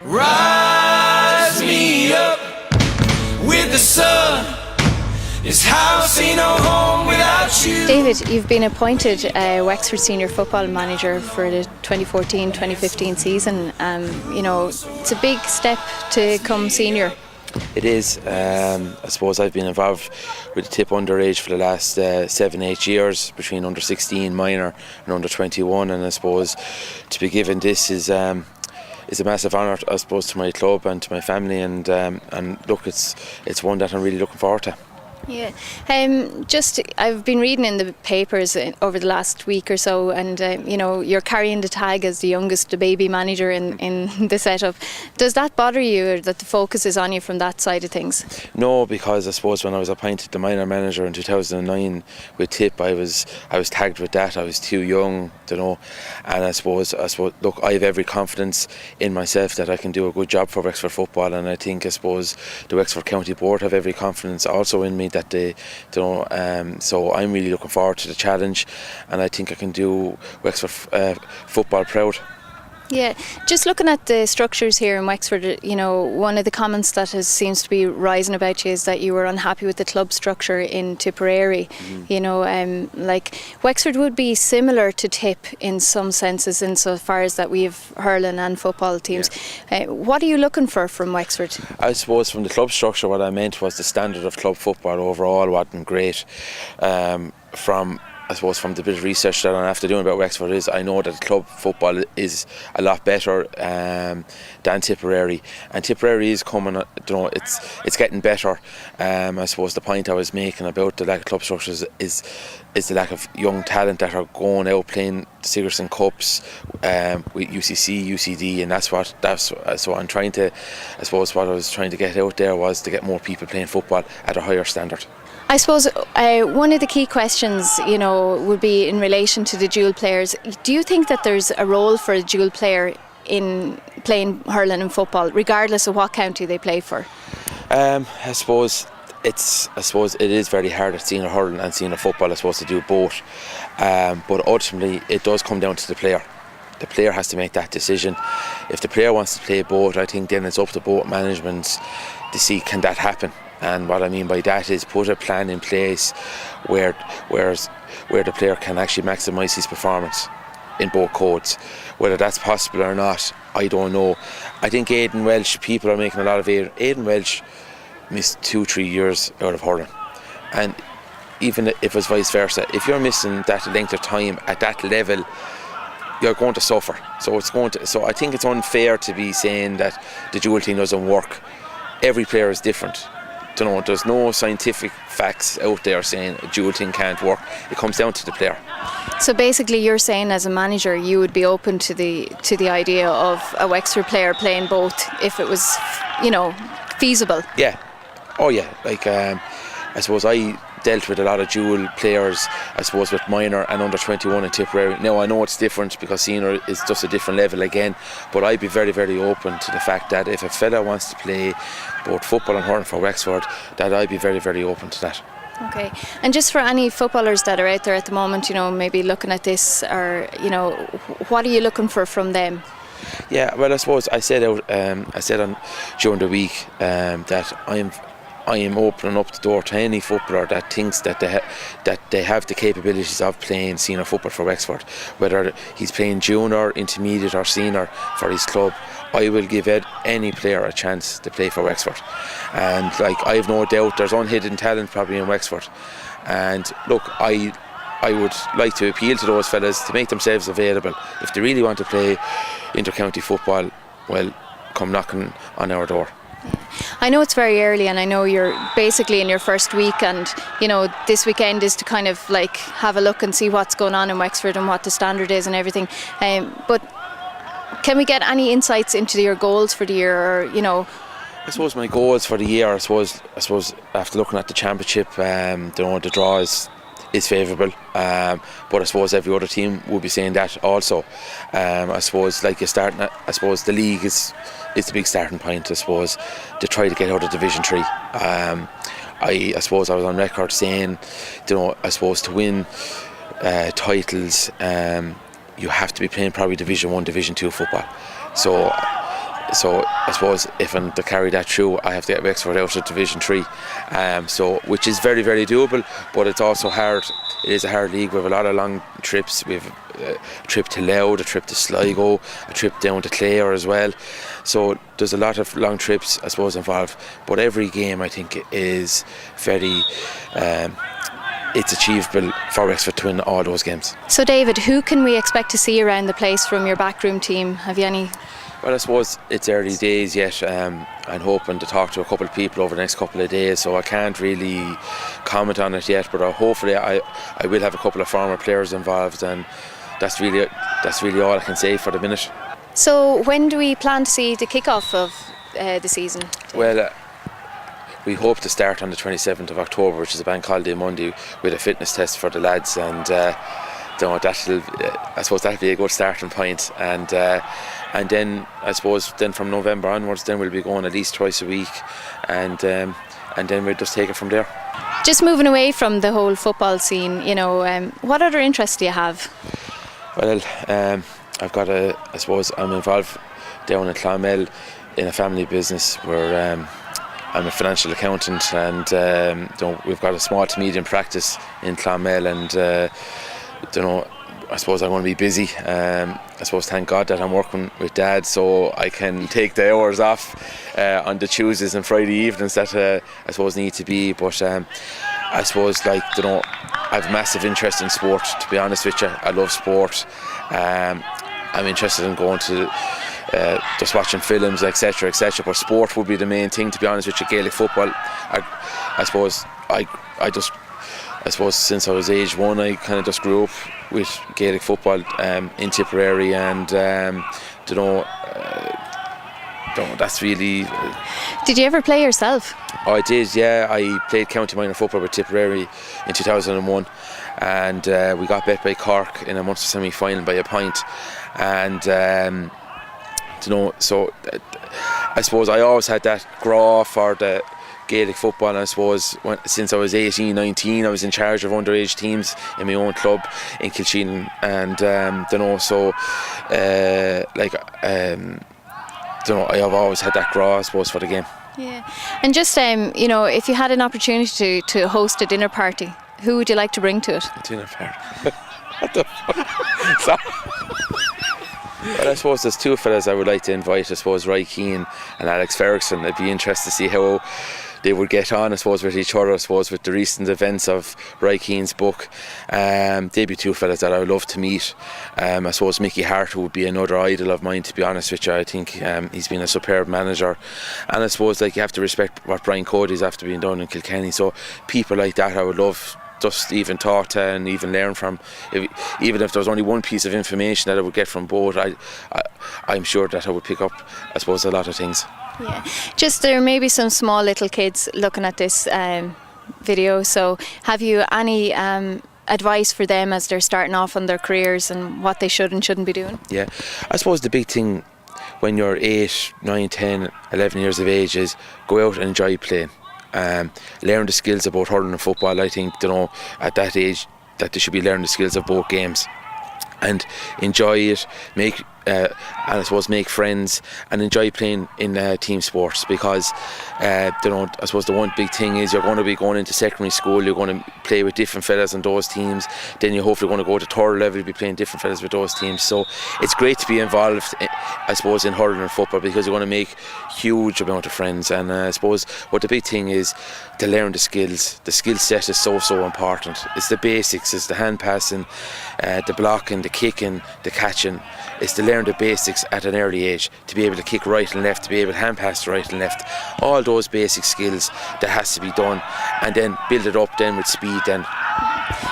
Rise me up with the sun. This house ain't no home without you. David, you've been appointed Wexford Senior Football Manager for the 2014-2015 season. It's a big step to come senior. It is. I suppose I've been involved with the tip underage for the last 7-8 years, between under 16 minor and under 21, and I suppose to be given this is a massive honour, I suppose, to my club and to my family, and look, it's one that I'm really looking forward to. Yeah, I've been reading in the papers over the last week or so, and you're carrying the tag as the youngest, the baby manager in the setup. Does that bother you, or that the focus is on you from that side of things? No, because I suppose when I was appointed the minor manager in 2009 with Tip, I was tagged with that. I was too young, and I suppose look, I have every confidence in myself that I can do a good job for Wexford football, and I suppose the Wexford County Board have every confidence also in me that they, so I'm really looking forward to the challenge, and I think I can do Wexford football proud. Yeah, just looking at the structures here in Wexford, one of the comments that seems to be rising about you is that you were unhappy with the club structure in Tipperary. Wexford would be similar to Tip in some senses, insofar as that we have hurling and football teams. Yeah. What are you looking for from Wexford? I suppose from the club structure, what I meant was the standard of club football overall wasn't great. From the bit of research that I'm after doing about Wexford, is I know that club football is a lot better than Tipperary, and Tipperary is coming. It's getting better. I suppose the point I was making about the lack of club structures is the lack of young talent that are going out playing the Sigerson Cups with UCC, UCD, and so I'm trying to. I suppose what I was trying to get out there was to get more people playing football at a higher standard. I suppose one of the key questions, would be in relation to the dual players. Do you think that there's a role for a dual player in playing hurling and football, regardless of what county they play for? I suppose it is very hard at senior hurling and senior football, I suppose, to do both. But ultimately, it does come down to the player. The player has to make that decision. If the player wants to play both, I think then it's up to both management to see, can that happen. And what I mean by that is put a plan in place where the player can actually maximise his performance in both codes. Whether that's possible or not, I don't know. I think Aidan Welsh, people are making a lot of Aidan Welsh missed 2-3 years out of hurling, and even if it's vice versa, if you're missing that length of time at that level, you're going to suffer. So I think it's unfair to be saying that the dual thing doesn't work. Every player is different. There's no scientific facts out there saying a dual thing can't work. It comes down to the player. So basically, you're saying as a manager, you would be open to the idea of a Wexford player playing both if it was, feasible. Yeah. Oh yeah. I suppose I dealt with a lot of dual players, I suppose, with minor and under 21 in Tipperary. Now I know it's different because senior is just a different level again, but I'd be very, very open to the fact that if a fella wants to play both football and hurling for Wexford, that I'd be very, very open to that. Okay, and just for any footballers that are out there at the moment, maybe looking at this, or what are you looking for from them? Yeah, well, I suppose I said during the week that I am opening up the door to any footballer that thinks that they have the capabilities of playing senior football for Wexford, whether he's playing junior, intermediate or senior for his club. I will give any player a chance to play for Wexford, and I have no doubt there's unhidden talent probably in Wexford, and look, I would like to appeal to those fellas to make themselves available. If they really want to play inter-county football, well, come knocking on our door. I know it's very early, and I know you're basically in your first week, and this weekend is to kind of have a look and see what's going on in Wexford and what the standard is and everything. But can we get any insights into your goals for the year, or I suppose my goals for the year, I suppose after looking at the championship, the draw is favourable, but I suppose every other team will be saying that also. I suppose I suppose the league is the big starting point, I suppose, to try to get out of Division 3. I suppose I was on record saying, I suppose to win titles, you have to be playing probably Division 1, Division 2 football. So So I suppose if I'm to carry that through, I have to get Wexford out of Division 3, so which is very, very doable, but it's also hard. It is a hard league. We have a lot of long trips. We have a trip to Louth, a trip to Sligo, a trip down to Clare as well. So there's a lot of long trips, I suppose, involved. But every game, I think, is very it's achievable for Wexford to win all those games. So David, who can we expect to see around the place from your backroom team? Have you any? Well, I suppose it's early days yet. I'm hoping to talk to a couple of people over the next couple of days, so I can't really comment on it yet, but hopefully I will have a couple of former players involved, and that's really all I can say for the minute. So when do we plan to see the kick-off of the season? Well, we hope to start on the 27th of October, which is a bank holiday Monday, with a fitness test for the lads, and I suppose that'll be a good starting point, and then I suppose then from November onwards, then we'll be going at least twice a week, and then we'll just take it from there. Just moving away from the whole football scene, what other interests do you have? Well, I suppose I'm involved down in Clonmel in a family business where I'm a financial accountant, and we've got a small to medium practice in Clonmel, and I suppose I'm going to be busy. I suppose thank God that I'm working with Dad, so I can take the hours off on the Tuesdays and Friday evenings that I suppose need to be. But I suppose I have a massive interest in sport, to be honest with you. I love sport. I'm interested in going to just watching films, etc., etc. But sport would be the main thing, to be honest with you. Gaelic football, I suppose since I was age 1, I kind of just grew up with Gaelic football in Tipperary, and that's really. Did you ever play yourself? Oh, I did, yeah. I played county minor football with Tipperary in 2001, and we got beat by Cork in a Munster semi-final by a point, and so I suppose I always had that graw for the Gaelic football, and I suppose since I was 18, 19, I was in charge of underage teams in my own club in Kilsheen, and I have always had that graw, I suppose, for the game. Yeah, and just if you had an opportunity to host a dinner party, who would you like to bring to it? A dinner party. What the fuck? Sorry. Well, I suppose there's two fellas I would like to invite. I suppose Roy Keane and Alex Ferguson. I'd be interested to see how they would get on, I suppose, with each other. I suppose with the recent events of Roy Keane's book, they'd be two fellas that I would love to meet. I suppose Mickey Hart would be another idol of mine, to be honest with you. I think he's been a superb manager, and I suppose you have to respect what Brian Cody's after being done in Kilkenny. So people like that I would love just even talk to and even learn from. Even if there was only one piece of information that I would get from both, I'm sure that I would pick up, I suppose, a lot of things. Yeah, just there may be some small little kids looking at this video, so have you any advice for them as they're starting off on their careers and what they should and shouldn't be doing? Yeah, I suppose the big thing when you're 8, 9, 10, 11 years of age is go out and enjoy playing. Learn the skills about hurling and football. I think at that age that they should be learning the skills of both games and enjoy it, and I suppose make friends and enjoy playing in team sports, because I suppose the one big thing is you're going to be going into secondary school, you're going to play with different fellas on those teams, then you're hopefully going to go to third level, you'll be playing different fellas with those teams. So it's great to be involved, I suppose, in hurling and football, because you're going to make huge amount of friends. And I suppose what the big thing is to learn the skills. The skill set is so important. It's the basics, it's the hand passing, the blocking, the kicking, the catching. It's to learn the basics at an early age, to be able to kick right and left, to be able to hand pass right and left. All those basic skills that has to be done, and then build it up then with speed then.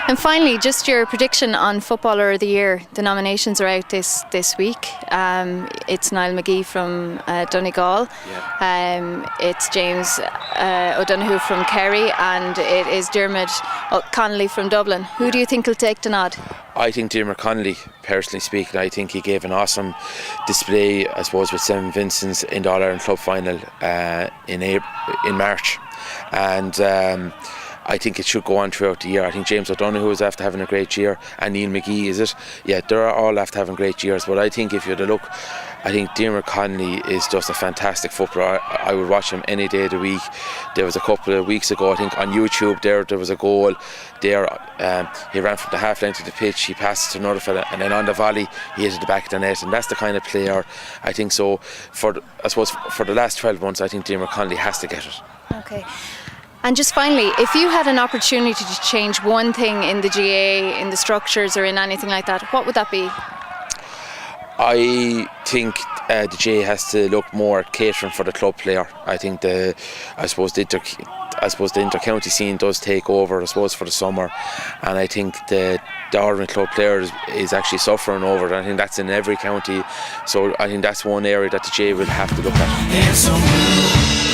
And finally, just your prediction on Footballer of the Year. The nominations are out this week. It's Niall McGee from Donegal. Yeah. It's James O'Donoghue from Kerry, and it is Dermot Connolly from Dublin. Who do you think will take the nod? I think Dermot Connolly, personally speaking. I think he gave an awesome display, I suppose, with St Vincent's in the All-Ireland Club final in March, and I think it should go on throughout the year. I think James O'Donoghue is after having a great year, and Neil McGee, is it? Yeah, they're all after having great years. But I think if you had a look, I think Diarmuid Connolly is just a fantastic footballer. I would watch him any day of the week. There was a couple of weeks ago, I think on YouTube, there was a goal there. He ran from the half line to the pitch, he passed to another fella, and then on the volley he hit at the back of the net, and that's the kind of player I think. So I suppose for the last 12 months, I think Diarmuid Connolly has to get it. Okay. And just finally, if you had an opportunity to change one thing in the GAA, in the structures or in anything like that, what would that be? I think the GAA has to look more at catering for the club player. I think the inter-county scene does take over, I suppose, for the summer, and I think the Ireland club player is actually suffering over it. I think that's in every county, so I think that's one area that the GAA will have to look at.